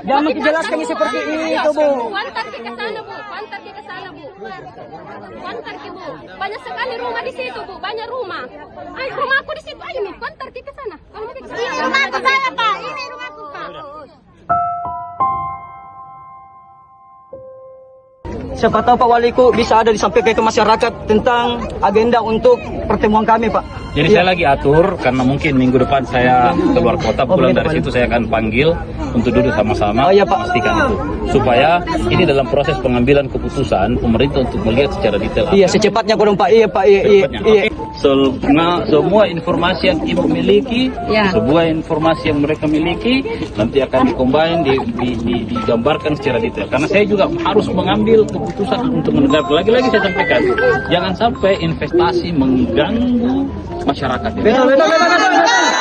Jangan menjelaskan seperti itu, Bu. Kuantar ke sana, Bu. Kuantar ke sana, Bu. Kuantar ke, Bu. Banyak sekali rumah di situ, Bu. Banyak rumah. Ay, rumahku di situ. Ayo nih, kuantar ke sana. Kalau mau ke sana. Ini rumahku saya, Pak. Ini rumahku, Pak. Siapa tahu Pak Waliku bisa ada disampaikan ke masyarakat tentang agenda untuk pertemuan kami, Pak. Jadi Iya. saya lagi atur karena mungkin minggu depan saya keluar kota, pulang dari situ saya akan panggil untuk duduk sama-sama. Oh, iya, Pak. Pastikan itu supaya ini dalam proses pengambilan keputusan pemerintah untuk melihat secara detail. Iya, secepatnya kurang Pak. Iya, Pak. Iya, iya. Cepatnya. Iya. Oke. Semua informasi yang ibu miliki, sebuah informasi yang mereka miliki nanti akan dikombin, digambarkan secara detail. Karena saya juga harus mengambil keputusan untuk menegakkan. Lagi-lagi saya sampaikan, jangan sampai investasi mengganggu masyarakat. Betul, betul, betul, betul.